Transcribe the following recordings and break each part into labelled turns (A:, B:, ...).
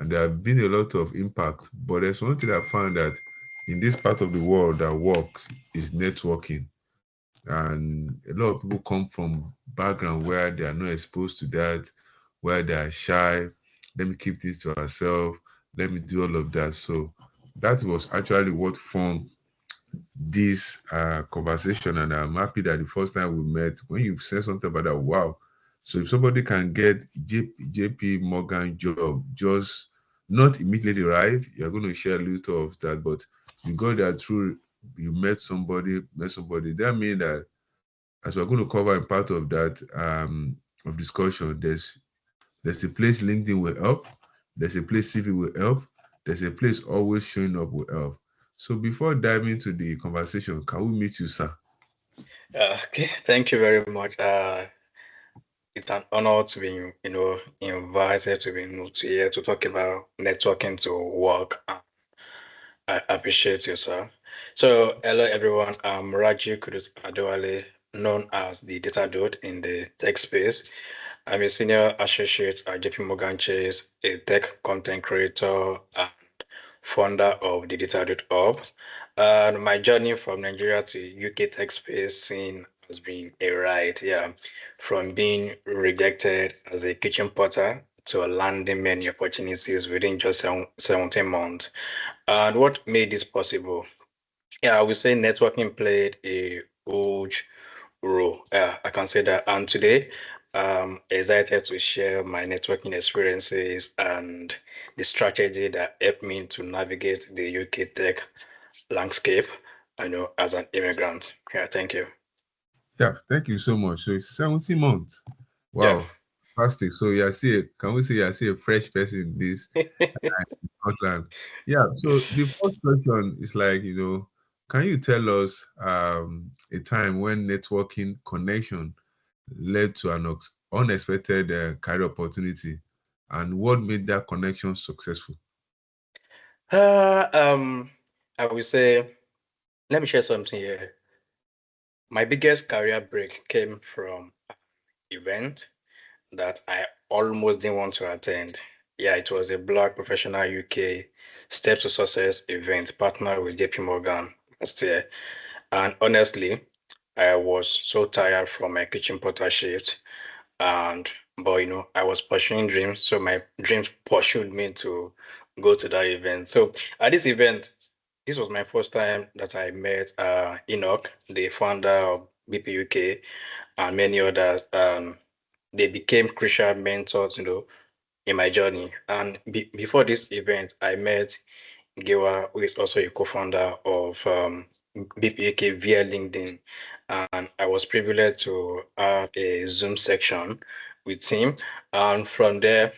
A: and there have been a lot of impact. But there's one thing I found that in this part of the world that works is networking. And a lot of people come from background where they are not exposed to that, where they are shy. Let me keep this to ourselves. Let me do all of that. So that was actually what formed this conversation, and I'm happy that the first time we met, when you said something about that, wow. So if somebody can get JP Morgan job, just not immediately, right? You're going to share a little of that, but you got that through, you met somebody. That means that, as we're going to cover in part of that of discussion, there's a place LinkedIn will help, there's a place CV will help, there's a place always showing up will help. So before diving into the conversation, can we meet you, sir?
B: Okay, thank you very much. It's an honor to be, invited to be here to talk about networking to work. I appreciate you, sir. So, hello everyone. I'm Raji Kudus Adewale, known as the Data Dude in the tech space. I'm a senior associate at JP Morgan Chase, a tech content creator and founder of the Data Dude Hub. And my journey from Nigeria to UK tech space scene has been a ride. Yeah, from being rejected as a kitchen potter to landing many opportunities within just 17 months. And what made this possible? Yeah, I would say networking played a huge role. I can say that. And today, I'm excited to share my networking experiences and the strategy that helped me to navigate the UK tech landscape, as an immigrant. Yeah, thank you.
A: Yeah, thank you so much. So it's 70 months.
B: Yeah.
A: Wow, fantastic. So you are still, can we say you are still a fresh person in this Scotland? Yeah, so the first question is like, can you tell us a time when networking connection led to an unexpected career opportunity, and what made that connection successful?
B: Uh, um, I would say, let me share something here. My biggest career break came from an event that I almost didn't want to attend. Yeah, it was a Black Professional UK Steps to Success event partnered with JP Morgan last year. And honestly, I was so tired from my kitchen porter shift. But I was pursuing dreams. So my dreams pursued me to go to that event. So at this event, this was my first time that I met Enoch, the founder of BP UK, and many others. They became crucial mentors, in my journey. And before this event, I met Gewa, who is also a co-founder of BPAK via LinkedIn. And I was privileged to have a Zoom section with him. And from there,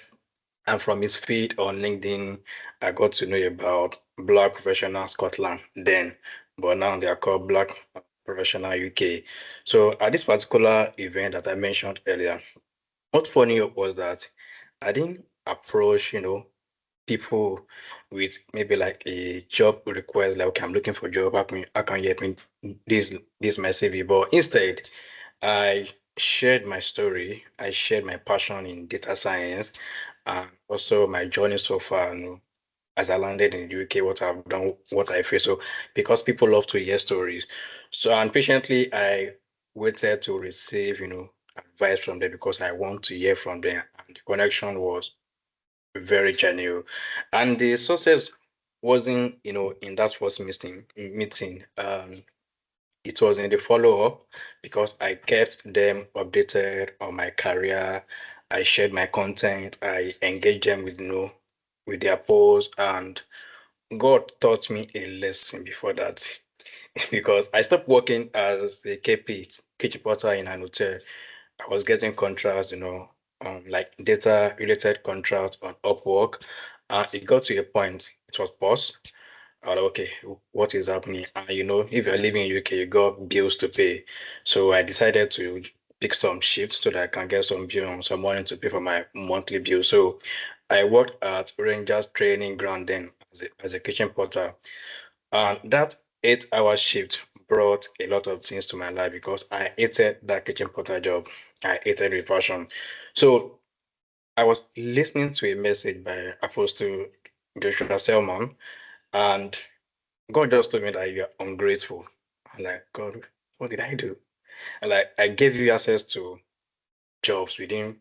B: and from his feed on LinkedIn, I got to know about Black Professional Scotland then, but now they are called Black Professional UK. So at this particular event that I mentioned earlier, what funny was that I didn't approach, people with maybe like a job request, like, okay, I'm looking for a job, how can you help me this my CV? But instead, I shared my story, I shared my passion in data science, and also my journey so far, as I landed in the UK, what I've done, what I face. So because people love to hear stories. So and patiently I waited to receive, advice from them because I want to hear from them. And the connection was very genuine. And the success wasn't, in that first meeting. It was in the follow-up because I kept them updated on my career. I shared my content. I engaged them with, with their posts, and God taught me a lesson before that because I stopped working as a KP, kitchen porter in an hotel. I was getting contracts, like data related contracts on Upwork. It got to a point, it was paused. I was like, okay, what is happening? And if you're living in UK, you got bills to pay. So I decided to pick some shifts so that I can get some money to pay for my monthly bill. So I worked at Rangers Training Ground then as a kitchen porter. And that 8-hour shift brought a lot of things to my life because I hated that kitchen porter job. I hated it with passion. So I was listening to a message by Apostle Joshua Selman, and God just told me that you are ungrateful. I'm like, God, what did I do? And like, I gave you access to jobs within,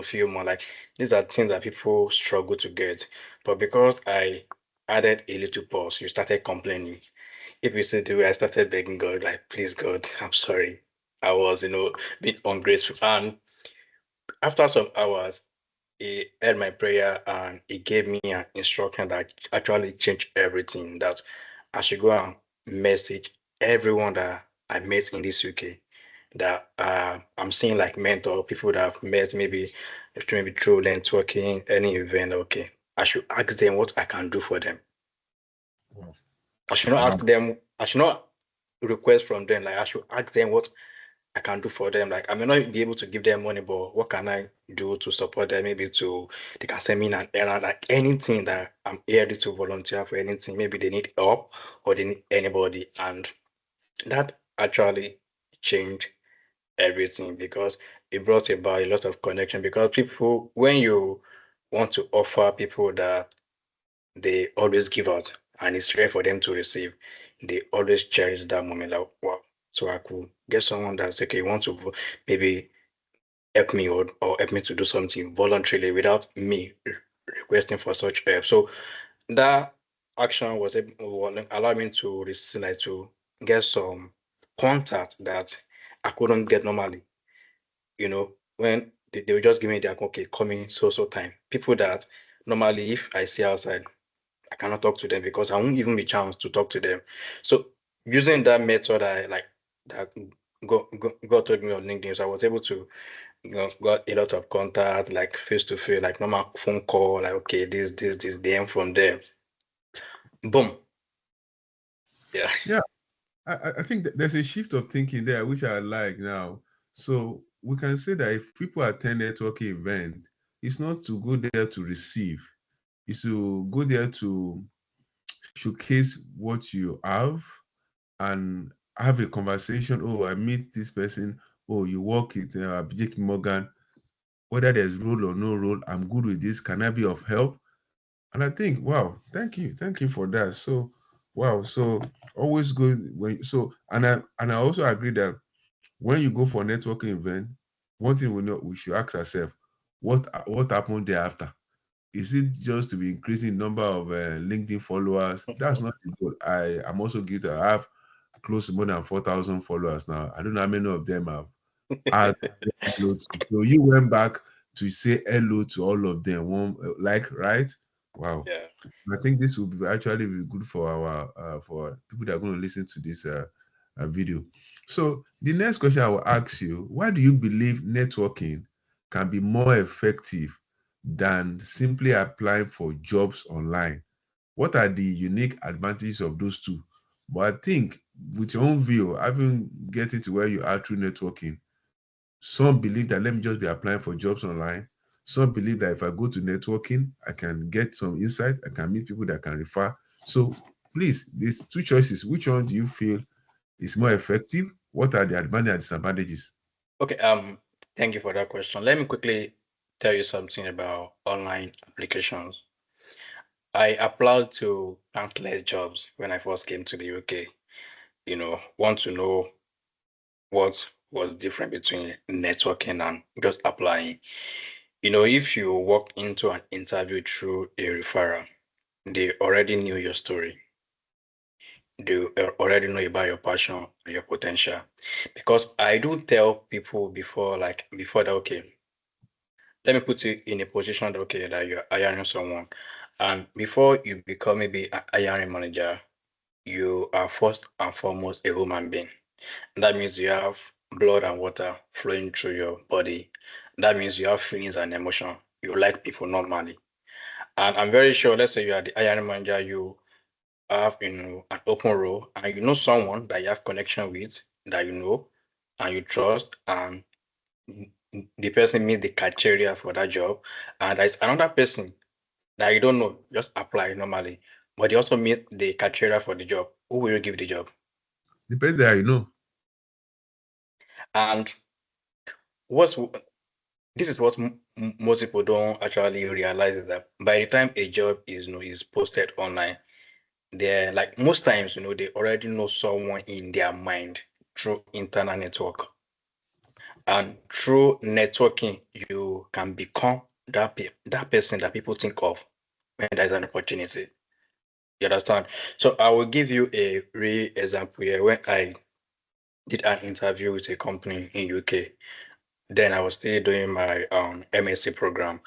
B: few months. Like, these are things that people struggle to get. But because I added a little pause, you started complaining. If you see the way I started begging God, like, please, God, I'm sorry. I was, a bit ungrateful. And after some hours, he heard my prayer and he gave me an instruction that actually changed everything. That I should go and message everyone that I met in this UK that I'm seeing like mentor people that I've met maybe through networking, any event. Okay, I should ask them what I can do for them.
A: Wow.
B: I should not
A: Wow.
B: ask them. I should not request from them. Like I should ask them what I can do for them. Like I may not be able to give them money, but what can I do to support them? Maybe they can send me an errand, like anything that I'm ready to volunteer for anything. Maybe they need help or they need anybody. And that actually changed everything because it brought about a lot of connection because people, when you want to offer people that they always give out and it's rare for them to receive, they always cherish that moment like, wow, so I could get someone that's okay, want to maybe help me or help me to do something voluntarily without me requesting for such help. So that action was able will allow me to receive like to get some contact that I couldn't get normally. When they will just give me their okay, coming so time. People that normally if I see outside, I cannot talk to them because I won't even be chance to talk to them. So using that method, I like that God told me on LinkedIn, so I was able to got a lot of contact, like face to face, like normal phone call, like okay, this, then from there, boom, yeah.
A: Yeah, I think that there's a shift of thinking there, which I like now. So we can say that if people attend networking event, it's not to go there to receive, it's to go there to showcase what you have and have a conversation. Oh, I meet this person. Oh, you work at JP Morgan. Whether there's role or no role, I'm good with this. Can I be of help? And I think, wow, thank you for that. So, wow, so always go when so, and I also agree that when you go for a networking event, one thing we should ask ourselves, what happened thereafter? Is it just to be increasing number of LinkedIn followers? That's not the goal. I am also guilty. I have close to more than 4,000 followers now. I don't know how many of them have add hello to. So you went back to say hello to all of them. One like right? Wow.
B: Yeah.
A: I think this will be actually be good for our for people that are going to listen to this video. So the next question I will ask you: why do you believe networking can be more effective than simply applying for jobs online? What are the unique advantages of those two? But I think with your own view, having getting to where you are through networking, some believe that let me just be applying for jobs online. Some believe that if I go to networking, I can get some insight, I can meet people that can refer. So please, these two choices, which one do you feel is more effective? What are the advantages and disadvantages?
B: Okay. Thank you for that question. Let me quickly tell you something about online applications. I applied to countless jobs when I first came to the UK. Want to know what was different between networking and just applying. If you walk into an interview through a referral, they already knew your story. They already know about your passion and your potential. Because I do tell people before that, okay, let me put you in a position that, okay, that you're hiring someone. And before you become maybe a hiring manager, you are first and foremost a human being. That means you have blood and water flowing through your body. That means you have feelings and emotion. You like people normally. And I'm very sure, let's say you are the hiring manager, you have an open role and you know someone that you have connection with, that you know and you trust, and the person meets the criteria for that job, and there's another person that you don't know, just apply normally, but they also meet the criteria for the job. Who will you give the job?
A: Depends there, you know.
B: And what's this is what most people don't actually realize, is that by the time a job is is posted online, they're like, most times they already know someone in their mind through internal network, and through networking you can become that person that people think of when there's an opportunity. You understand? So I will give you a real example here. When I did an interview with a company in UK, then I was still doing my MSc program.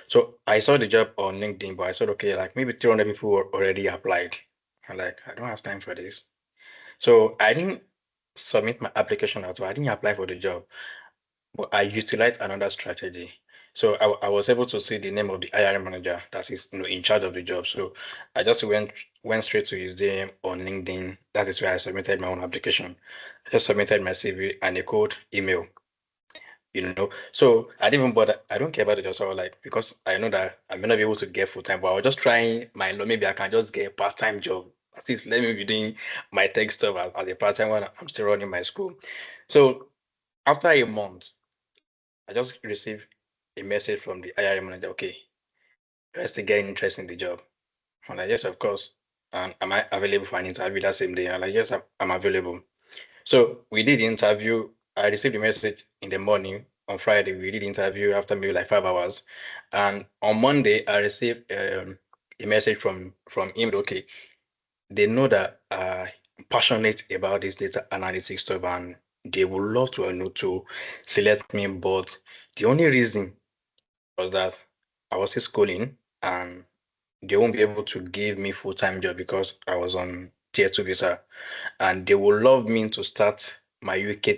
B: So I saw the job on LinkedIn, but I said, okay, like maybe 300 people already applied. I'm like, I don't have time for this. So I didn't submit my application at all. I didn't apply for the job, but I utilized another strategy. So I was able to see the name of the hiring manager that is in charge of the job. So I just went straight to his DM on LinkedIn. That is where I submitted my own application. I just submitted my CV and a code email. So I didn't even bother. I don't care about the job. So I was like, because I know that I may not be able to get full time, but I was just trying my luck. Maybe I can just get a part-time job. At least let me be doing my tech stuff as a part-time when I'm still running my school. So after a month, I just received a message from the hiring manager. Okay, do I still get interest in the job? I'm like, yes, of course. And am I available for an interview that same day? I'm like, yes, I'm available. So we did the interview. I received the message in the morning. On Friday, we did the interview after maybe like 5 hours. And on Monday, I received a message from him. Okay, they know that I'm passionate about this data analytics stuff, and they would love to to select me. But the only reason was that I was still schooling, and they won't be able to give me full-time job because I was on tier 2 visa, and they would love me to start my UK,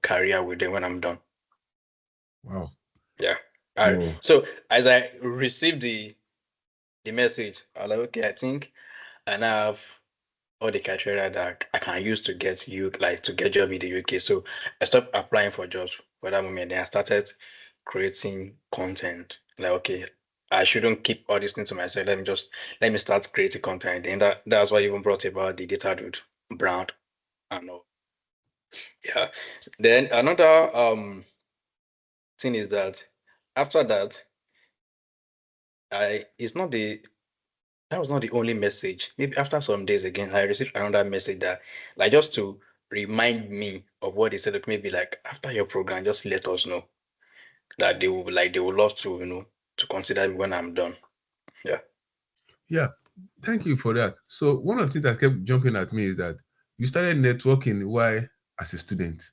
B: career with them when I'm done.
A: Wow.
B: Yeah. All right.
A: Oh,
B: So as I received the message, I was like, okay, I think I now have all the criteria that I can use to get to get job in the UK. So I stopped applying for jobs for that moment. Then I started creating content. Like, okay, I shouldn't keep all these things to myself. Let me start creating content. And that's what even brought about the data dude brand and all. Yeah. Then another thing is that after that, I it's not the that was not the only message. Maybe after some days again, I received another message that, like, just to remind me of what they said. Like, maybe like after your program, just let us know that they will love to to consider me when I'm done. Yeah.
A: yeah. Thank you for that. So one of the things that kept jumping at me is that you started networking while as a student,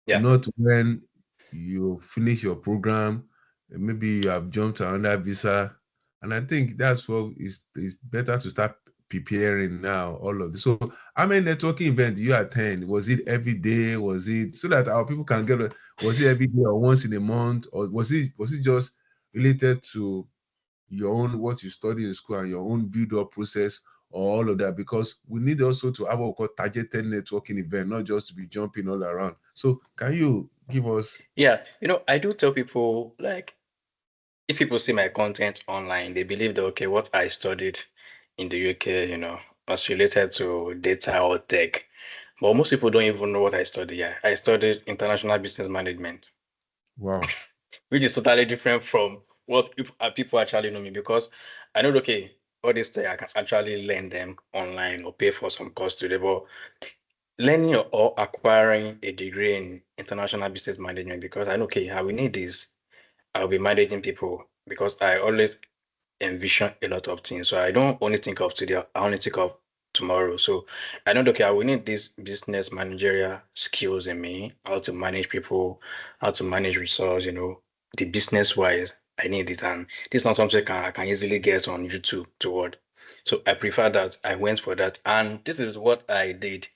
B: Yeah.
A: not when you finish your program. Maybe you have jumped to another visa, and I think that's what is better to start preparing now. All of this. So, how many networking events do you attend? Was it every day? Was it so that our people can get? Was it every day or once in a month, or was it just related to your own what you study in school and your own build up process or all of that? Because we need also to have what we call targeted networking event, not just to be jumping all around. So can you give us?
B: Yeah. I do tell people, like, if people see my content online, they believe that, okay, what I studied in the UK, was related to data or tech. But most people don't even know what I studied. Yeah. I studied international business management,
A: Wow.
B: which is totally different from what people actually know me, because I know, okay, all this thing I can actually learn them online or pay for some course today. But learning or acquiring a degree in international business management, because I know, okay, I will need this. I'll be managing people, because I always envision a lot of things. So I don't only think of today, I only think of tomorrow. So I know, okay, I will need these business managerial skills in me, how to manage people, how to manage resource, the business wise. I need it. And this is not something I can easily get on YouTube toward. So I prefer that. I went for that. And this is what I did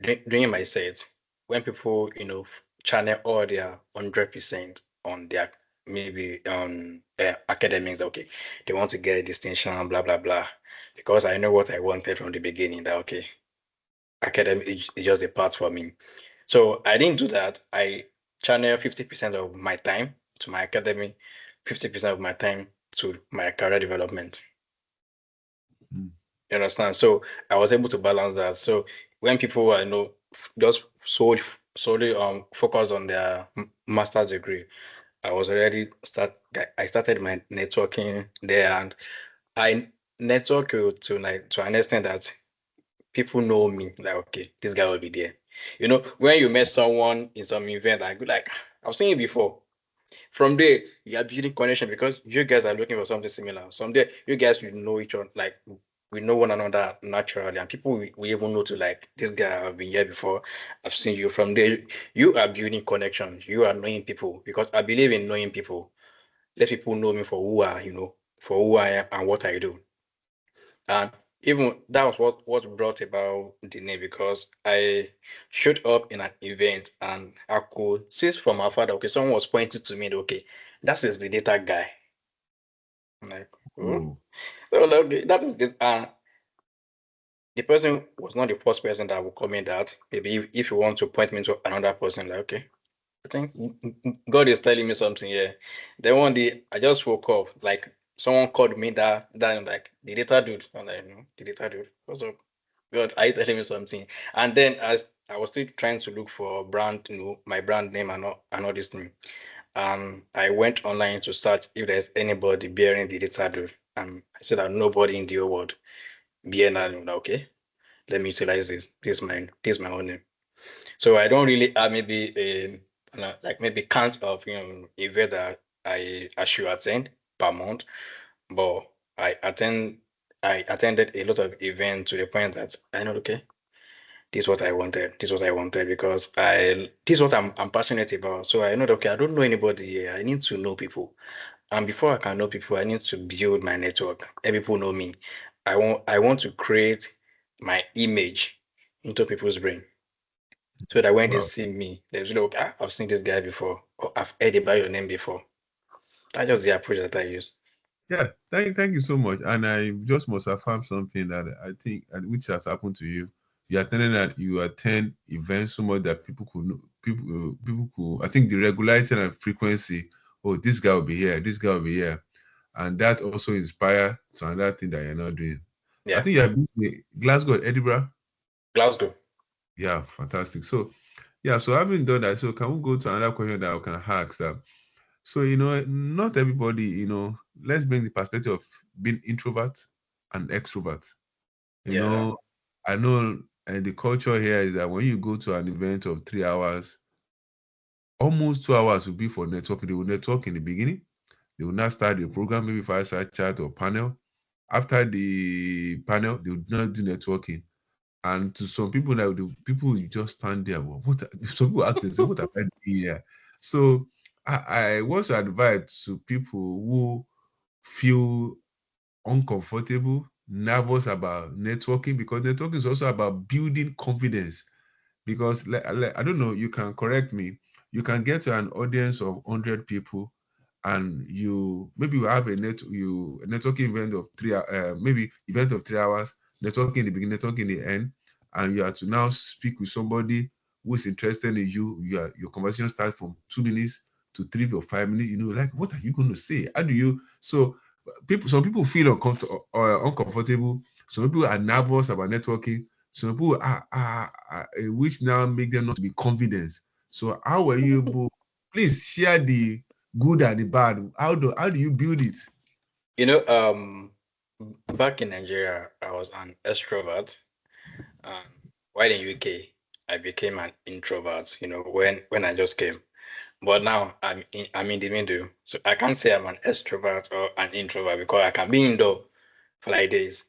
B: during my set. When people, channel all their 100% on their, maybe on academics, okay, they want to get a distinction, blah blah blah, because I know what I wanted from the beginning. That, okay, academic is just a part for me. So I didn't do that. I channel 50% of my time to my academy, 50% of my time to my career development.
A: Mm.
B: You understand? So I was able to balance that. So when people I know just solely focus on their master's degree, I started my networking there, and I network to an extent that people know me. Like, okay, this guy will be there. When you met someone in some event, I go like, I've seen you before. From there, you are building connection because you guys are looking for something similar. Someday, you guys will know each other, like we know one another naturally, and people we even know to like this guy. I've been here before. I've seen you. From there, you are building connections. You are knowing people because I believe in knowing people. Let people know me for for who I am and what I do. And even that was what brought about the name because I showed up in an event and I could see from my father, okay, someone was pointing to me, okay, that is the data guy. I'm like, oh,
A: Oh,
B: so like, okay, that is this. The person was not the first person that would comment that. Maybe if you want to point me to another person, like, okay, I think God is telling me something here. Then one day I just woke up, like someone called me that I'm like the data dude. I'm like, no, the data dude. What's up? God, are you telling me something? And then as I was still trying to look for brand, my brand name and all this thing. I went online to search if there's anybody bearing the data dude. I said that nobody in the whole world bearing that. I'm like, okay, let me utilize this. This is my own name. So I don't really have maybe like maybe count of event that I should attend per month, but I attend I attended a lot of events to the point that I know, okay, this is what I wanted. This is what I wanted because this is what I'm passionate about. So I know that, okay, I don't know anybody here. I need to know people. And before I can know people, I need to build my network. Let people know me. I want to create my image into people's brain. So that when they
A: wow.
B: see me, they'll be like, okay, I've seen this guy before, or I've heard about your name before. That's just the approach that I use.
A: Yeah, thank you so much. And I just must affirm something that I think, and which has happened to you. You attend events so much that people could know, people could. I think the regularity and frequency. Oh, this guy will be here. This guy will be here, and that also inspire to another thing that you're not doing. I
B: Yeah,
A: think you have been to Glasgow, Edinburgh.
B: Glasgow.
A: Yeah, fantastic. So, yeah, so having done that, so can we go to another question that I can ask that? So, not everybody, let's bring the perspective of being introvert and extrovert. You
B: Yeah,
A: know, I know, and the culture here is that when you go to an event of 3 hours, almost 2 hours will be for networking. They will network in the beginning. They will not start the program, maybe fireside chat or panel. After the panel, they will not do networking. And to some people, like the people will just stand there. Well, some people ask themselves, what have I done here? So I want to advise to people who feel uncomfortable, nervous about networking, because networking is also about building confidence. Because I don't know, you can correct me. You can get to an audience of 100 people, and you maybe you have a networking event of maybe event of 3 hours, networking in the beginning, networking in the end, and you have to now speak with somebody who is interested in you. Your conversation starts from 2 minutes to 3 or 5 minutes. Like, what are you going to say? How do you? So some people feel uncomfortable. Some people are nervous about networking. Some people which now make them not to be confident. So how were you able? Please share the good and the bad. How do you build it?
B: you know, um, back in Nigeria, I was an extrovert, and while in UK, I became an introvert. When I just came, but now I'm in the middle, so I can't say I'm an extrovert or an introvert because I can be indoor for like days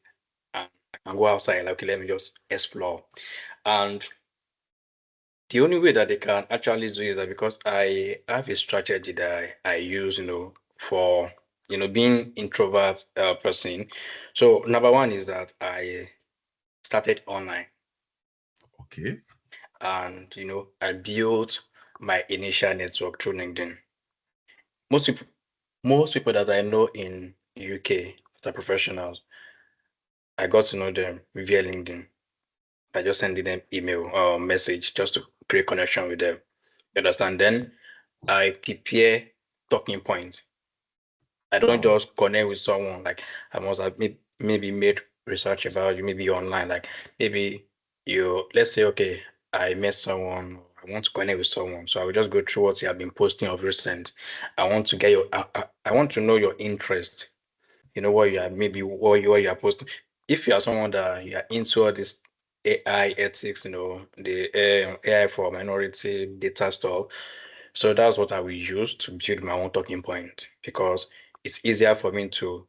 B: and I can go outside. Like, okay, let me just explore. And the only way that they can actually do is that because I have a strategy that I use, for being introvert person. So number one is that I started online,
A: Okay.
B: and I built my initial network through LinkedIn. Most people, most people that I know in UK that are professionals, I got to know them via LinkedIn. I just sending them email or message just to create connection with them. You understand? Then I prepare talking points. I don't
A: Wow.
B: just connect with someone like I must have maybe made research about you, maybe online. Like maybe let's say, okay, I met someone, want to connect with someone. So I will just go through what you have been posting of recent. I want to get your, I want to know your interest. You know what you are, maybe what you are posting. If you are someone that you are into all this AI ethics, the AI for minority data stuff. So that's what I will use to build my own talking point, because it's easier for me to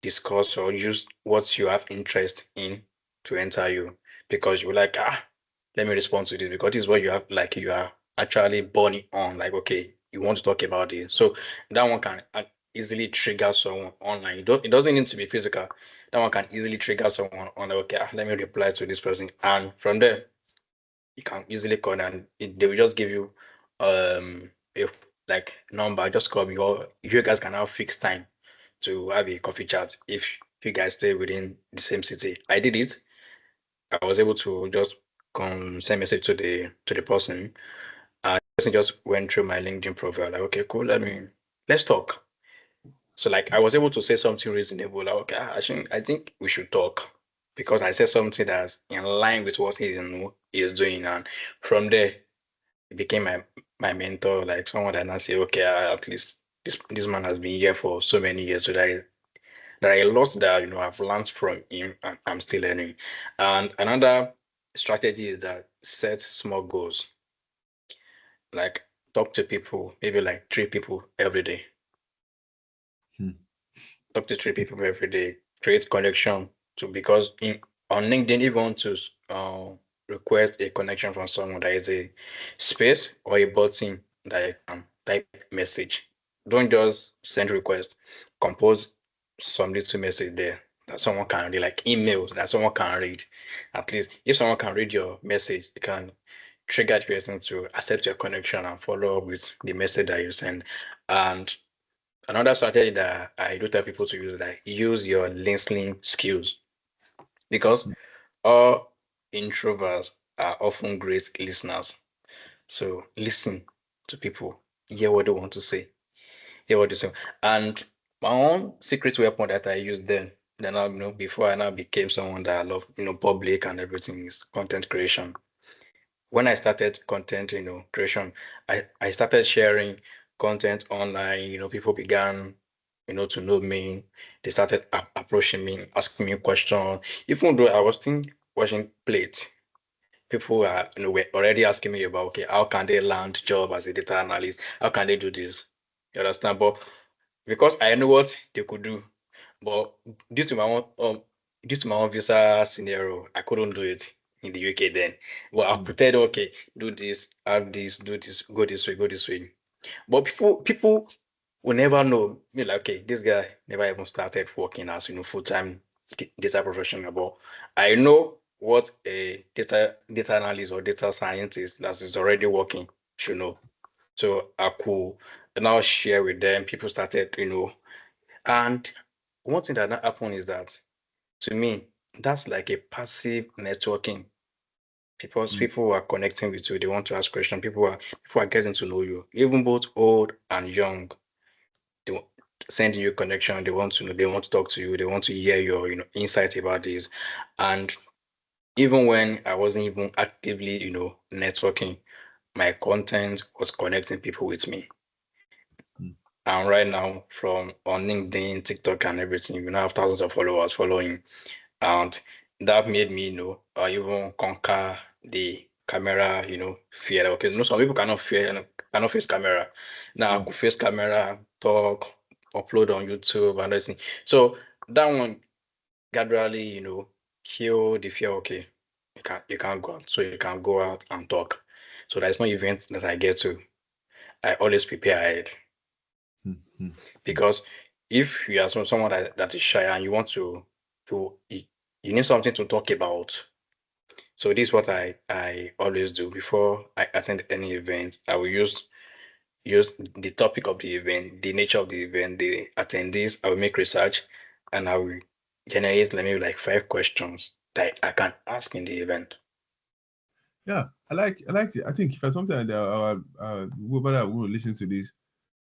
B: discuss or use what you have interest in to enter you, because you're like, let me respond to this because this is what you have, like you are actually born on, like, okay, you want to talk about this. So that one can easily trigger someone online. It doesn't need to be physical. That one can easily trigger someone on, like, okay, let me reply to this person. And from there, you can easily call, and they will just give you a like number, just call me, or you guys can have fixed time to have a coffee chat if you guys stay within the same city. I did it. I was able to just come send message to the person. And the person just went through my LinkedIn profile. Like, okay, cool, let's talk. So like I was able to say something reasonable. Like, okay, I think we should talk, because I said something that's in line with what he is doing. And from there, he became my mentor, like someone that I say, okay, at least this man has been here for so many years. So there are a lot that I've learned from him, and I'm still learning. And another strategy is that set small goals. Like talk to people, maybe like 3 people every day.
A: Hmm.
B: Talk to 3 people every day. Create connection to, because on LinkedIn, if you want to request a connection from someone, there is a space or a button that you can type message. Don't just send request. Compose some little message there that someone can read, like emails that someone can read. At least if someone can read your message, you can trigger the person to accept your connection and follow up with the message that you send. And another strategy that I do tell people to use is that use your listening skills, because all introverts are often great listeners. So listen to people, hear what they want to say, hear what they say. And my own secret weapon that I used then I, before I now became someone that I love, public and everything, is content creation. When I started content, creation, I started sharing content online. People began, to know me. They started approaching me, asking me questions. Even though I was still watching plate, people are, were already asking me about, okay, how can they land job as a data analyst? How can they do this? You understand? But because I know what they could do, but due to my own visa scenario, I couldn't do it in the UK then. But I pretended, okay, do this, have this, do this, go this way, go this way. But people will never know. Me like, okay, this guy never even started working as full-time data professional. But I know what a data analyst or data scientist that is already working should know. So I could now share with them. People started, and one thing that happened is that, to me, that's like a passive networking. People are connecting with you. They want to ask questions. People are getting to know you, even both old and young. They sending you connection. They want to know. They want to talk to you. They want to hear your insight about this. And even when I wasn't even actively networking, my content was connecting people with me. And right now, from on LinkedIn, TikTok, and everything, you now have thousands of followers following, and that made me, even conquer the camera, fear. Okay, some people cannot face camera. Now I could face camera, talk, upload on YouTube, and everything. So that one gradually, kill the fear. Okay, you can't go out, so you can go out and talk. So there's no event that I get to. I always prepare ahead. Because if you are someone that is shy and you want you need something to talk about. So this is what I always do before I attend any event. I will use the topic of the event, the nature of the event, the attendees. I will make research, and I will generate maybe like 5 questions that I can ask in the event.
A: Yeah, I like it. I think if I something like that, whoever that will listen to this,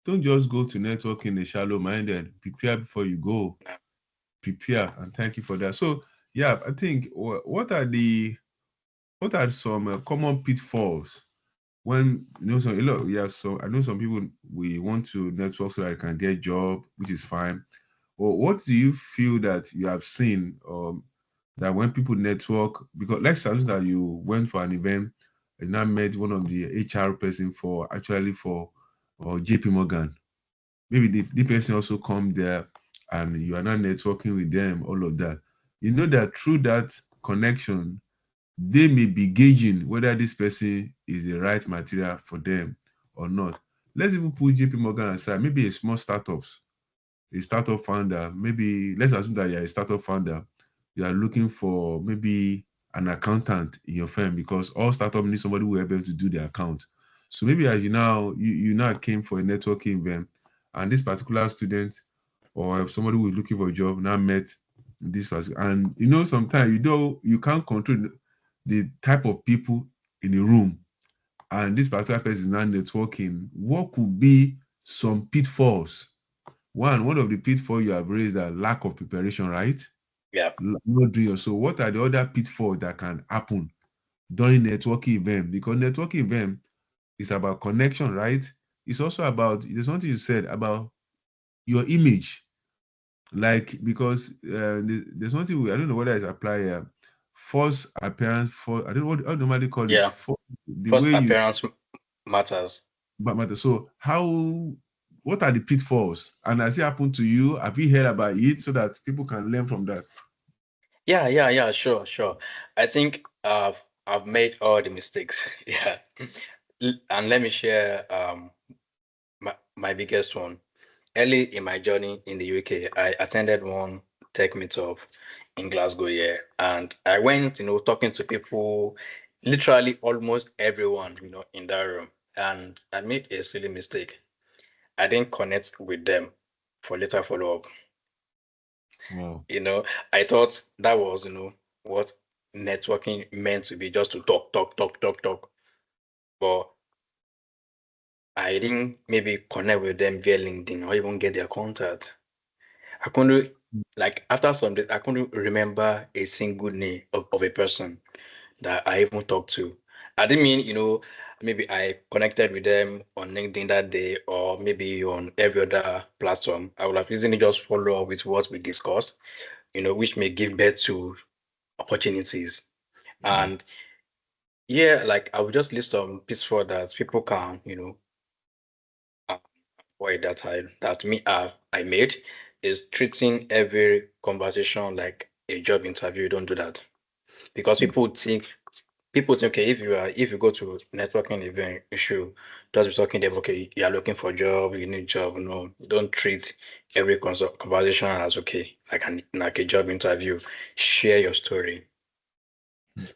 A: don't just go to network in a shallow minded. Prepare before you go. Prepare, and thank you for that. So yeah, I think what are some common pitfalls when some a lot, yeah, so I know some people we want to network so I can get job, which is fine. Or what do you feel that you have seen that when people network, because let's suppose that you went for an event and now met one of the HR person for actually for or JP Morgan. Maybe the person also come there and you are not networking with them, all of that. You know that through that connection, they may be gauging whether this person is the right material for them or not. Let's even put JP Morgan aside, maybe a small startups, a startup founder, maybe let's assume that you're a startup founder, you are looking for maybe an accountant in your firm because all startup need somebody who will be able to do the account. So maybe as you now came for a networking event, and this particular student or if somebody who is looking for a job now met this person, and sometimes you can't control the type of people in the room, and this particular person is now networking. What could be some pitfalls? One of the pitfalls you have raised are lack of preparation, right?
B: Yeah.
A: Not doing your so. What are the other pitfalls that can happen during networking event? Because networking event is about connection, right? It's also about there's something you said about your image, like because there's something I don't know whether it's apply here. False appearance, for I don't know what I normally call it.
B: Yeah.
A: For the
B: First
A: way you
B: appearance matters.
A: matter. So what are the pitfalls? And has it happened to you? Have you heard about it so that people can learn from that?
B: Yeah, sure, sure. I think I've made all the mistakes. Yeah. And let me share my biggest one. Early in my journey in the UK, I attended one tech meetup in Glasgow, yeah. And I went, talking to people, literally almost everyone, in that room. And I made a silly mistake. I didn't connect with them for later follow-up.
A: Wow.
B: You know, I thought that was, what networking meant to be, just to talk, talk, talk, talk, talk. But I didn't maybe connect with them via LinkedIn or even get their contact. I couldn't, like, after some days, I couldn't remember a single name of a person that I even talked to. I didn't mean, maybe I connected with them on LinkedIn that day or maybe on every other platform. I would have easily just follow up with what we discussed, which may give birth to opportunities.
A: Wow.
B: And yeah, like I will just list some pitfalls that people can, uh, avoid that I made is treating every conversation like a job interview. Don't do that because people think okay, if you go to networking event, you should just be talking to them. Okay, you are looking for a job, you need a job. No, don't treat every conversation as okay, like a job interview. Share your story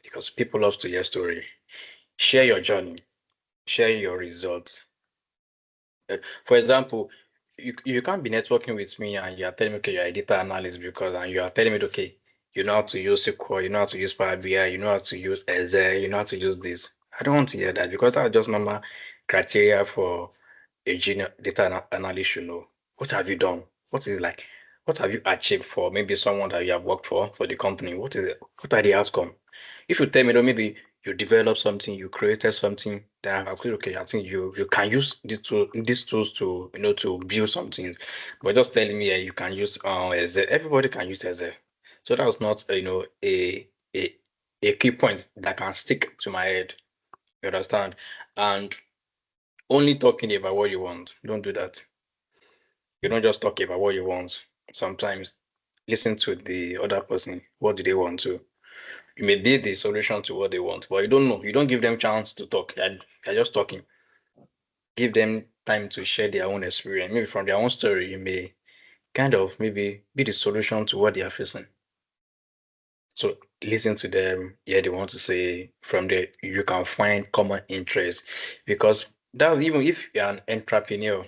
B: because people love to hear story. Share your journey. Share your results. For example, you can't be networking with me and you are telling me, okay, you're a data analyst because, and you are telling me, okay, you know how to use SQL, you know how to use Power BI, you know how to use Excel, you know how to use this. I don't want to hear that because that's just normal criteria for a junior data analyst should know. What have you done? What is like? What have you achieved for maybe someone that you have worked for the company? What is it? What are the outcome? If you tell me that maybe you developed something, you created something that okay, I think you can use these tools to to build something, but just telling me you can use Excel. Everybody can use Excel, so that was not a a key point that can stick to my head. You understand? And only talking about what you want. Don't do that. You don't just talk about what you want. Sometimes listen to the other person. What do they want to? You may be the solution to what they want, but you don't know. You don't give them chance to talk. You're just talking. Give them time to share their own experience. Maybe from their own story, you may kind of maybe be the solution to what they are facing. So listen to them, yeah, they want to say. From there, you can find common interest because that even if you're an entrepreneur,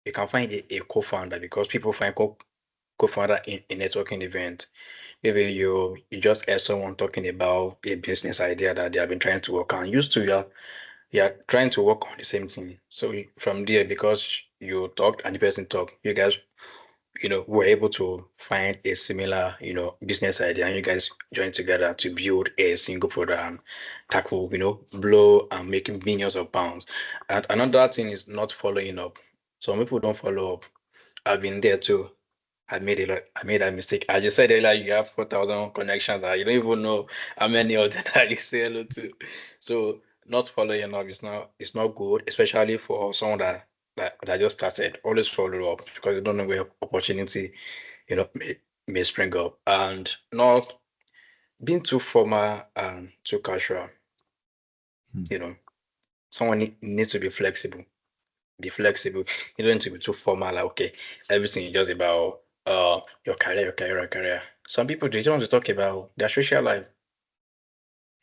B: you can find a co-founder because people find co-founder in networking event. Maybe you just heard someone talking about a business idea that they have been trying to work on. Used to you're trying to work on the same thing. So from there, because you talked and the person talked, you guys we're able to find a similar, business idea, and you guys join together to build a single product and tackle, blow and making millions of pounds. And another thing is not following up. Some people don't follow up. I've been there too. I made that mistake. As you said earlier, you have 4,000 connections and you don't even know how many of them that you say hello to. So not following up is not good, especially for someone that just started. Always follow up because you don't know where opportunity, may spring up. And not being too formal and too casual.
A: Hmm.
B: You know, someone needs to be flexible. Be flexible. You don't need to be too formal. Like, okay, everything is just about your career, your career. Some people they don't want to talk about their social life.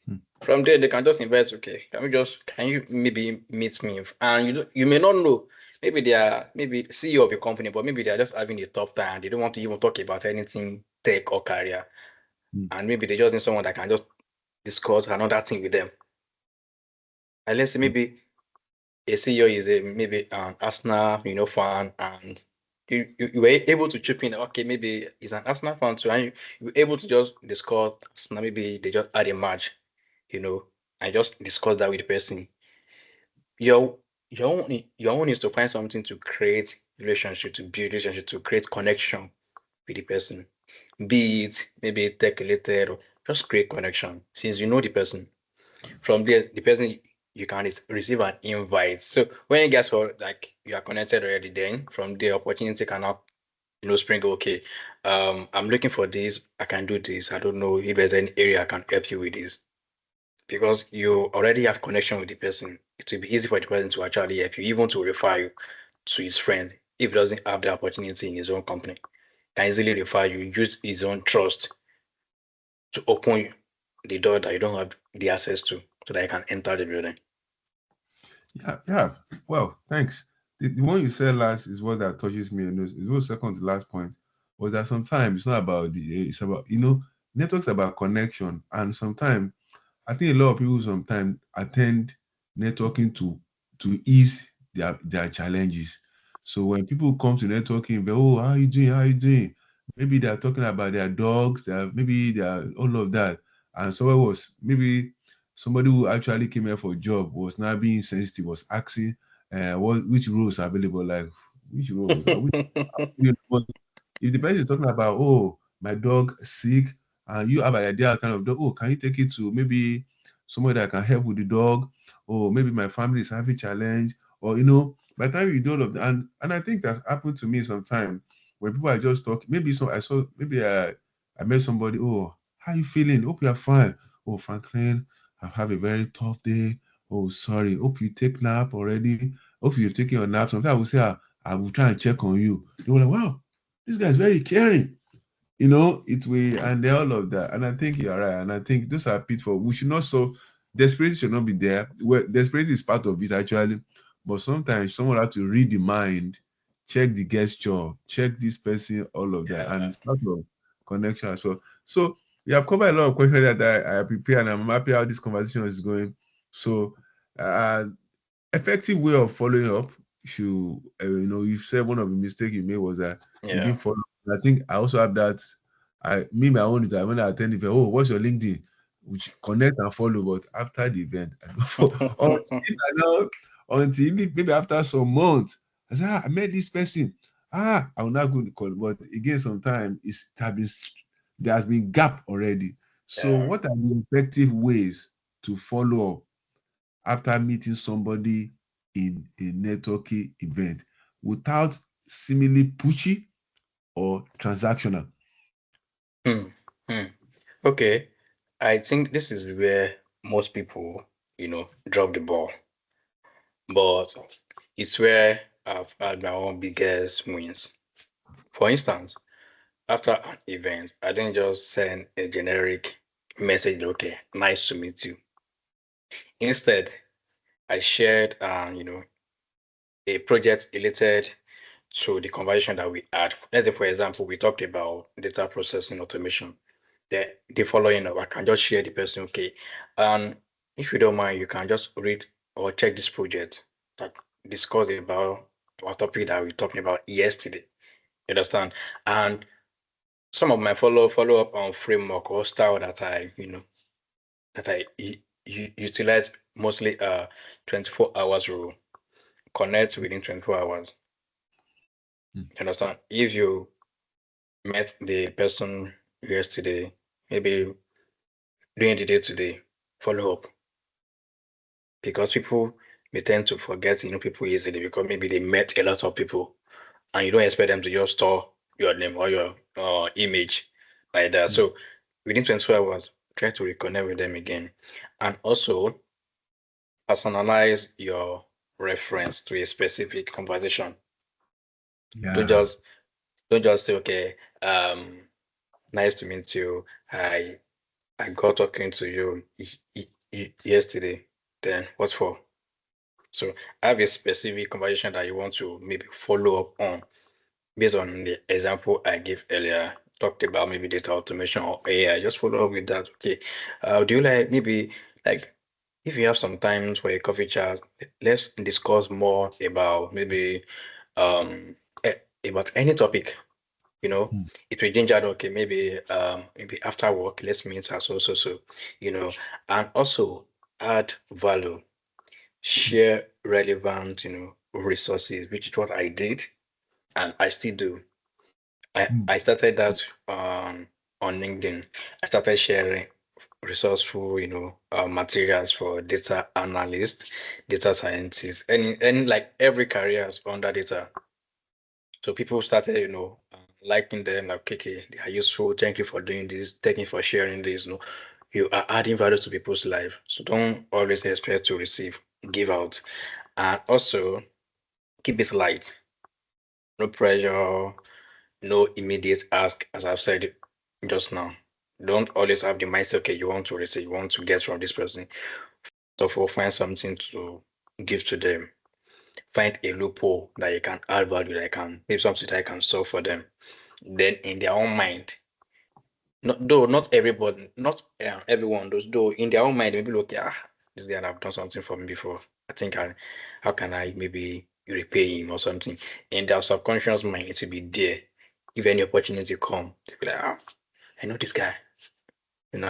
A: Hmm.
B: From there, they can just invite. Okay, can you maybe meet me? And you may not know. Maybe they are maybe CEO of your company, but maybe they are just having a tough time. They don't want to even talk about anything tech or career,
A: Hmm.
B: and maybe they just need someone that can just discuss another thing with them. And let's say
A: Hmm.
B: maybe a CEO is maybe an Arsenal, fan, and you were able to chip in. Okay, maybe he's an Arsenal fan too, and you were able to just discuss Arsenal. Maybe they just had a match, you know, and just discuss that with the person. Your your own is to find something to create relationship, to build relationship, to create connection with the person. Be it maybe tech related or just create connection since you know the person. From there, the person you can receive an invite. So when you guys are like you are connected already, then from there opportunity can now spring. Okay, I'm looking for this. I can do this. I don't know if there's any area I can help you with this because you already have connection with the person. It will be easy for the person to actually help you, even to refer you to his friend if he doesn't have the opportunity in his own company. Can easily refer you, use his own trust to open the door that you don't have the access to, so that you can enter the building.
A: Yeah, yeah. Well, thanks. The one you said last is what that touches me, and it's what second to last point was that sometimes it's not about it's about networks about connection, and sometimes I think a lot of people sometimes attend networking to ease their challenges. So when people come to networking, they, oh, how you doing? How you doing? Maybe they are talking about their dogs, maybe they are all of that. And someone was maybe somebody who actually came here for a job was now being sensitive, was asking which roles are available, like which roles are which but if the person is talking about, oh, my dog sick, and you have an idea kind of dog, oh, can you take it to maybe somewhere that can help with the dog, or maybe my family is having challenge, or by the time you do all of that, and I think that's happened to me sometime when people are just talking. Maybe so I saw maybe I met somebody, oh, how you feeling? Hope you're fine. Oh, Franklin, I have a very tough day. Oh, sorry. Hope you take nap already. Hope you've taken your nap. Sometimes I will say, I will try and check on you. They were like, wow, this guy is very caring. It's way and all of that. And I think you're right. And I think those are pitfalls. We should not so desperation should not be there. Well, desperation is part of it actually. But sometimes someone has to read the mind, check the gesture, check this person, all of that. And
B: Yeah.
A: it's part of connection as well. So we have covered a lot of questions that I prepared, and I'm happy how this conversation is going. So uh effective way of following up should you said one of the mistakes you made was that you
B: Yeah.
A: didn't follow. I think I also have that. My own is that when I attend the event, oh, what's your LinkedIn? Which connect and follow, but after the event, I don't follow. Until maybe after some months, I say, I met this person. I will not go to call, but again, sometimes there has been gap already. So,
B: Yeah.
A: what are the effective ways to follow up after meeting somebody in a networking event without seemingly pushy or transactional?
B: Hmm. Hmm. Okay. I think this is where most people, drop the ball. But it's where I've had my own biggest wins. For instance, after an event, I didn't just send a generic message, okay, nice to meet you. Instead, I shared, a project related to the conversation that we had. Let's say, for example, we talked about data processing automation. The following up, I can just share the person, okay. And if you don't mind, you can just read or check this project that discuss about our topic that we talking about yesterday. You understand? And some of my follow up on framework or style that I utilize mostly 24 hours rule. Connect within 24 hours.
A: Hmm.
B: You understand? If you met the person yesterday, maybe during the day today, follow up. Because people may tend to forget, people easily because maybe they met a lot of people and you don't expect them to just store your name or your image like that. So within 24 hours, try to reconnect with them again. And also personalize your reference to a specific conversation. Don't
A: Yeah.
B: just don't just say, okay, nice to meet you. I got talking to you yesterday. Then what for? So have a specific conversation that you want to maybe follow up on based on the example I gave earlier. Talked about maybe data automation or AI. Just follow up with that. Okay. Do you like maybe like if you have some time for a coffee chat, let's discuss more about maybe eh, about any topic.
A: Hmm.
B: It will ginger. Okay, maybe after work, let's meet as so. And also add value, share relevant, resources, which is what I did and I still do.
A: Hmm.
B: I started that on LinkedIn. I started sharing resourceful, materials for data analysts, data scientists, and like every career is under data. So people started, liking them, like, okay, they are useful. Thank you for doing this. Thank you for sharing this. You are adding value to people's life. So don't always expect to receive, give out. And also keep it light, no pressure, no immediate ask, as I've said just now. Don't always have the mindset, okay, you want to receive, you want to get from this person. So for find something to give to them. Find a loophole that you can add value, that you can maybe something that I can solve for them. Then in their own mind, not everybody, not everyone does, though in their own mind, maybe look, yeah, this guy have done something for me before. I think how can I maybe repay him or something? In their subconscious mind, it will be there. If any opportunity come, they'll be like, I know this guy.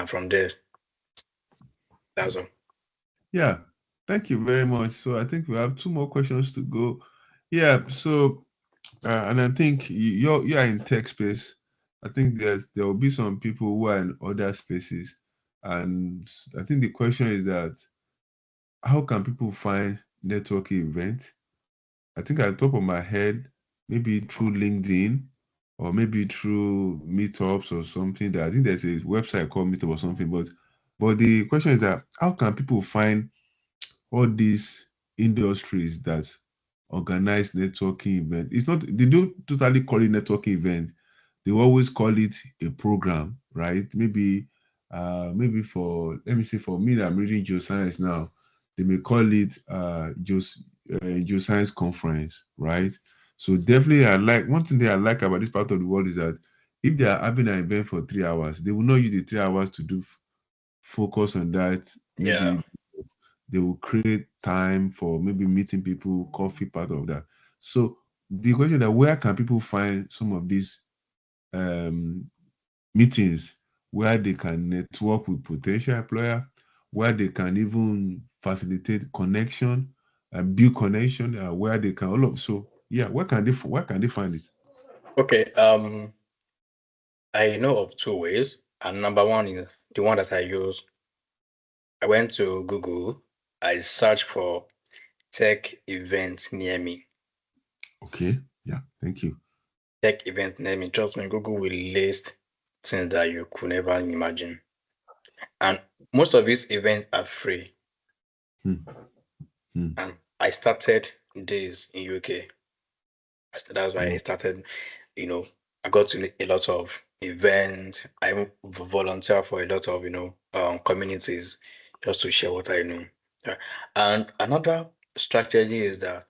B: From there, that's all.
A: Yeah. Thank you very much. So I think we have two more questions to go. Yeah. So and I think you're in tech space. I think there will be some people who are in other spaces, and I think the question is that how can people find networking events? I think at the top of my head, maybe through LinkedIn or maybe through meetups or something. That I think there's a website called Meetup or something. But the question is that how can people find all these industries that organize networking event? It's not, they don't totally call it networking event. They always call it a program, right? Maybe for, let me say, for me that I'm reading geoscience now, they may call it geoscience conference, right? So definitely, I like one thing that I like about this part of the world is that if they are having an event for 3 hours, they will not use the 3 hours to do focus on that.
B: Yeah.
A: Maybe they will create time for maybe meeting people, coffee, part of that. So the question that where can people find some of these um, meetings where they can network with potential employer, where they can even facilitate connection and build connection, where they can all of so yeah, where can they find it?
B: Okay. I know of two ways, and number one is the one that I use. I went to Google. I searched for tech event near me.
A: Okay, yeah, thank you.
B: Tech event near me. Trust me, Google will list things that you could never imagine, and most of these events are free.
A: Hmm, hmm,
B: And I started this in UK. That's why I
A: wow,
B: started, you know, I got to a lot of events. I even volunteer for a lot of, communities just to share what I know. Yeah. And another strategy is that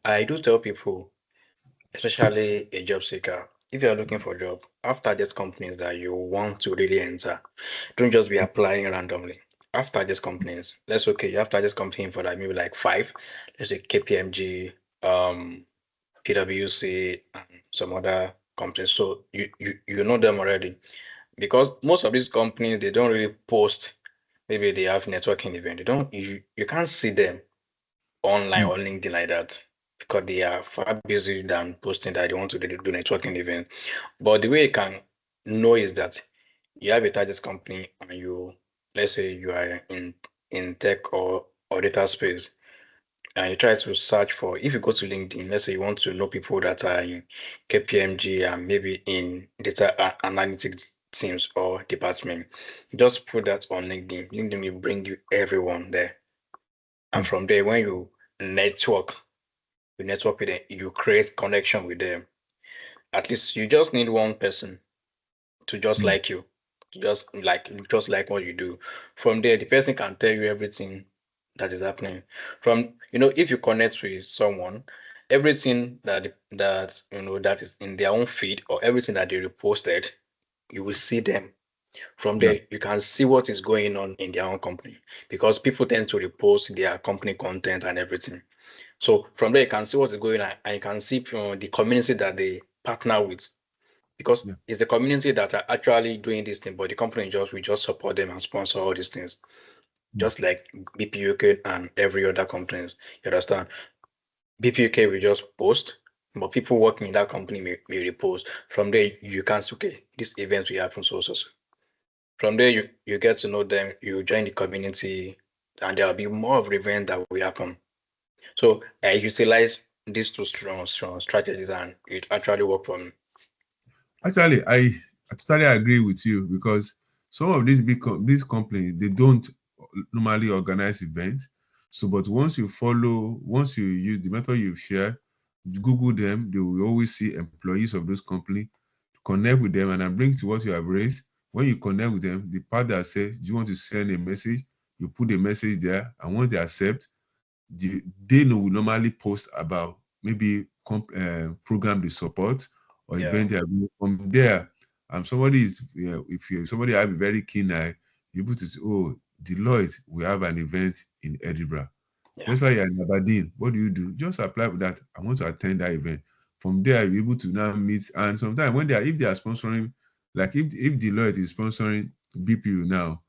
B: I do tell people, especially a job seeker, if you're looking for a job, after these companies that you want to really enter, don't just be applying randomly. After these companies, you after this company for like maybe like five, let's say KPMG, um, PwC, and some other companies. So you know them already, because most of these companies, they don't really post. Maybe they have networking event. They don't. You can't see them online
A: Hmm.
B: or LinkedIn like that, because they are far busy than posting that they want to do networking event. But the way you can know is that you have a target company, and let's say you are in tech or data space, and you try to search for, if you go to LinkedIn, let's say you want to know people that are in KPMG and maybe in data analytics teams or department, just put that on LinkedIn. LinkedIn will bring you everyone there. And
A: Hmm.
B: from there, when network, you network with them, you create connection with them. At least you just need one person to just
A: Hmm.
B: like you, to just like what you do. From there, the person can tell you everything that is happening. From, if you connect with someone, everything that is in their own feed, or everything that they reposted, you will see them. From
A: Yeah.
B: there, you can see what is going on in their own company, because people tend to repost their company content and everything. So from there, you can see what is going on, and you can see the community that they partner with, because
A: Yeah.
B: it's the community that are actually doing this thing, but the company just we just support them and sponsor all these things,
A: Hmm.
B: just like BPUK and every other companies. You understand? BPUK will just post, but people working in that company may repost. From there, you can see, okay, this event will happen so. From there, you get to know them, you join the community, and there will be more of the event that will happen. So I utilize these two strong strategies, and it actually worked for me.
A: Actually, I totally agree with you because some of these these companies they don't normally organize events. So, but once you use the method you've shared, Google them, they will always see employees of those companies, connect with them, and I bring to what you have raised. When you connect with them, the part that says, "Do you want to send a message?" You put a message there, and once they accept, they know we normally post about maybe program they support or
B: Yeah,
A: event they are doing. From there. Somebody is if you somebody have a very keen eye, you're able to say, oh, Deloitte, we have an event in Edinburgh.
B: yeah,
A: That's why you're in Aberdeen. What do you do? Just apply for that. I want to attend that event. From there, you're able to now meet. And sometimes when if they are sponsoring, like if Deloitte is sponsoring BPU now,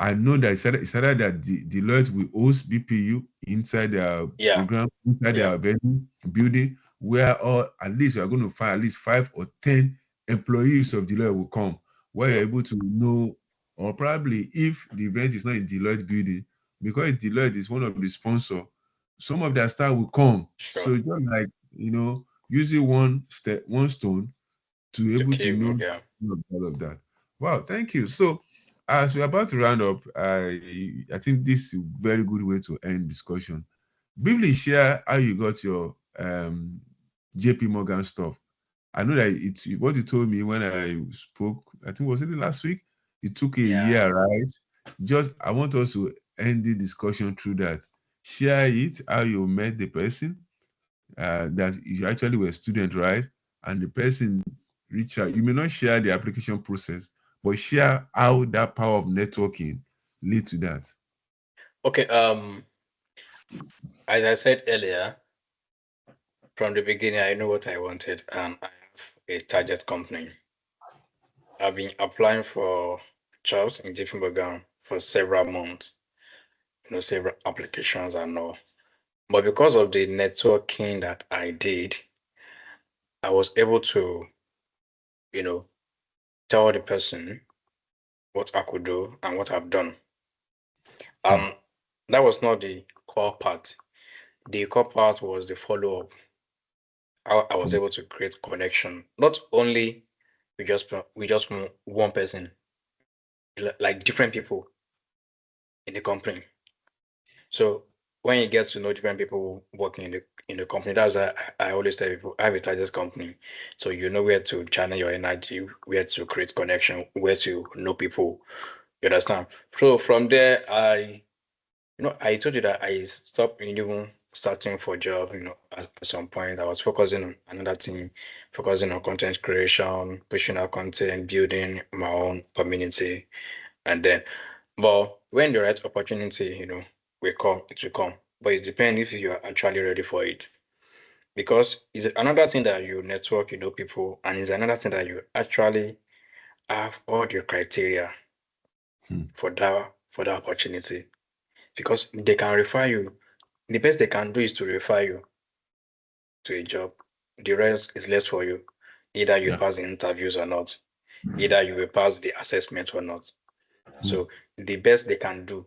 A: I know that it's either that Deloitte will host BPU inside their
B: yeah,
A: program, inside
B: yeah,
A: their venue, building, where or at least you are going to find at least 5 or 10 employees of Deloitte will come, where you're
B: yeah.
A: able to know, or probably if the event is not in Deloitte building, because Deloitte is one of the sponsor, some of their staff will come.
B: Sure.
A: So just like using one stone to
B: To
A: able to
B: keep,
A: know
B: yeah,
A: all of that. Wow, thank you. So as we're about to round up, I think this is a very good way to end discussion. Briefly share how you got your JP Morgan stuff. I know that it's what you told me when I spoke, I think was it last week? It took a
B: yeah.
A: year, right? Just I want us to end the discussion through that. Share it, how you met the person, that you actually were a student, right? And the person reach out. You may not share the application process, but share how that power of networking lead to that.
B: Okay. As I said earlier, from the beginning, I know what I wanted, and I have a target company. I've been applying for jobs in JP Morgan for several months, several applications and all. But because of the networking that I did, I was able to, you know, tell the person what I could do and what I've done.
A: Hmm.
B: Um, that was not the core part. The core part was the follow up. How I was
A: From
B: able to create connection. Not only we just one person, like different people in the company. So when you get to know different people working in the company, that's why I always tell people I have a target company. So you know where to channel your energy, where to create connection, where to know people. You understand? So from there, I told you that I stopped even searching for a job. At some point, I was focusing on another thing, focusing on content creation, pushing out content, building my own community, and then, but when the right opportunity, will come, it will come. But it depends if you are actually ready for it. because it's another thing that you network, you know people, and it's another thing that you actually have all the criteria for that opportunity, because they can refer you. The best they can do is to refer you to a job. The rest is left for you. Either you
A: Yeah.
B: pass the interviews or not, either you will pass the assessment or not. So the best they can do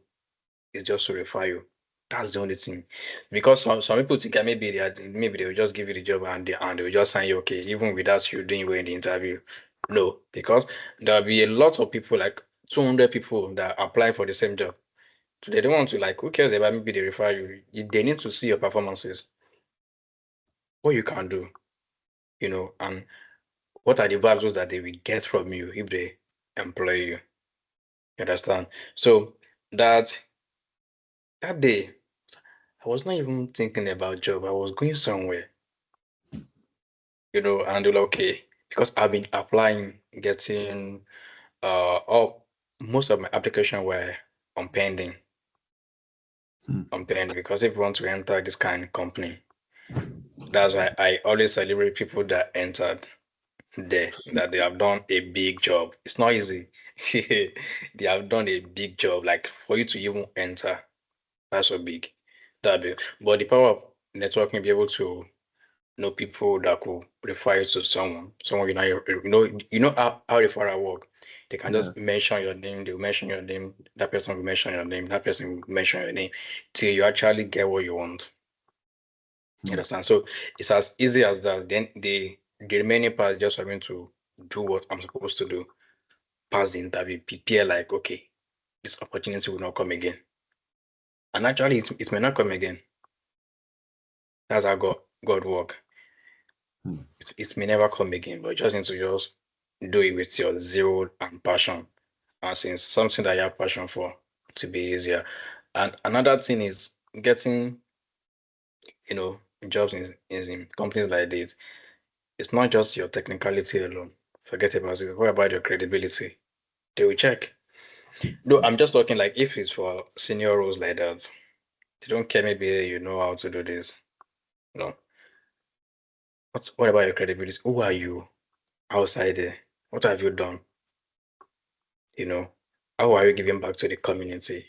B: is just to refer you. That's the only thing. Because some people think that maybe they will just give you the job and they will just sign you okay, even without you doing well in the interview. No, because there'll be a lot of people, like 200 people that apply for the same job. So they don't want to, like, who cares about maybe they refer you? They need to see your performances, what you can do, and what are the values that they will get from you if they employ you. You understand? So that that day, I was not even thinking about job. I was going somewhere, and they're like, okay, because I've been applying, getting all most of my application were on pending, because if you want to enter this kind of company, that's why I always celebrate people that entered there, that they have done a big job. It's not easy. They have done a big job. Like for you to even enter, that's so big. That big. But the power of networking, be able to know people that could refer you to someone how referral work. They can
A: Yeah.
B: just mention your name, they'll mention your name, that person will mention your name, that person will mention your name till you actually get what you want. You understand? So it's as easy as that. Then the remaining part is just for me to do what I'm supposed to do, pass the interview, prepare like, okay, this opportunity will not come again. And actually it may not come again. That's how God work. It may never come again, but you just need to just do it with your zeal and passion. And since something that you have passion for, to be easier. And another thing is getting, jobs in companies like this. It's not just your technicality alone. Forget about it. What about your credibility? They will check. No, I'm just talking like if it's for senior roles like that, they don't care maybe you know how to do this. No. What about your credibility? Who are you outside there? What have you done? You know, how are you giving back to the community?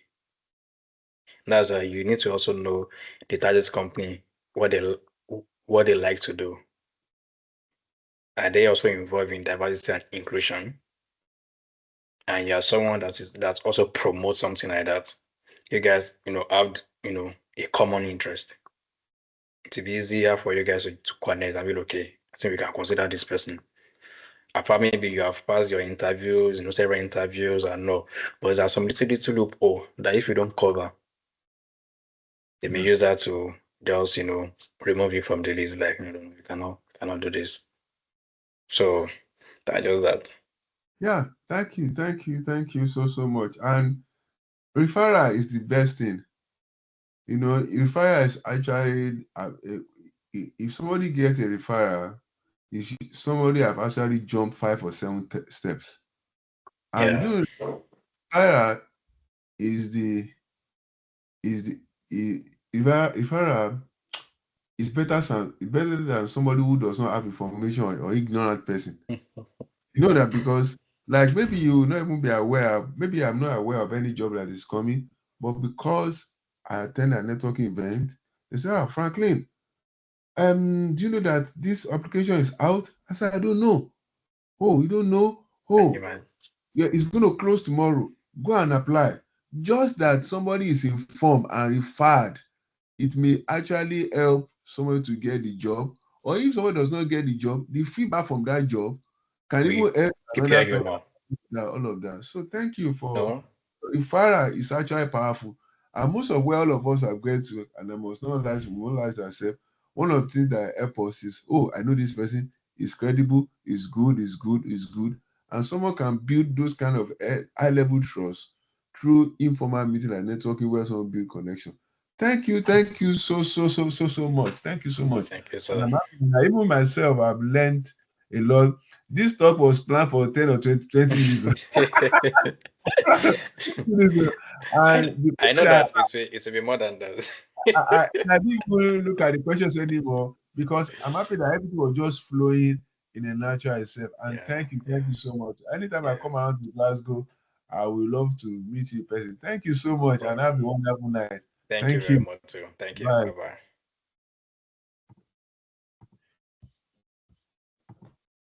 B: That's why you need to also know the target company, what they like to do. Are they also involved in diversity and inclusion? And you're someone that also promotes something like that. You guys, have a common interest. To be easier for you guys to connect and be okay. I think we can consider this person. Apart maybe you have passed your interviews, several interviews and no, but there's some little loophole that if you don't cover, they may use that to just remove you from the list. Like you cannot do this. So that's just that.
A: Yeah. Thank you so much. And referral is the best thing. Referral is actually if somebody gets a referral, somebody have actually jumped 5 or 7 steps. And
B: Yeah.
A: referral is the referral is better than somebody who does not have information or ignorant person. You know that because like maybe you will not even be aware, maybe I'm not aware of any job that is coming, but because I attend a networking event, they say, "Oh, Franklin, do you know that this application is out?" I said, "I don't know." "Oh, you don't know? Oh, yeah, it's going to close tomorrow. Go and apply." Just that somebody is informed and referred, it may actually help somebody to get the job. Or if somebody does not get the job, the feedback from that job can
B: We
A: even help
B: prepare
A: another
B: you
A: person.
B: more.
A: All of that. So thank you for
B: No?
A: referral is actually powerful. And most of where all of us have gone to, and I must not lie, we won't lie to ourselves. One of the things that help us is, oh, I know this person is credible, is good, is good, is good. And someone can build those kind of high level trust through informal meeting and networking where someone build connection. Thank you so much. Thank you so much.
B: Thank you,
A: And
B: sir.
A: I'm happy that even myself, I've learned a lot. This talk was planned for 10 or 20 minutes. And the
B: I know
A: question
B: that it will be more than that.
A: I didn't even look at the questions anymore. because I'm happy that everything was just flowing in a natural itself. And
B: Yeah,
A: thank you so much. Anytime I
B: yeah.
A: come around to Glasgow, I would love to meet you in person. Thank you so much, and have a wonderful night.
B: Thank you
A: Thank
B: very
A: you.
B: much too. Thank you.
A: Bye.
B: Bye bye.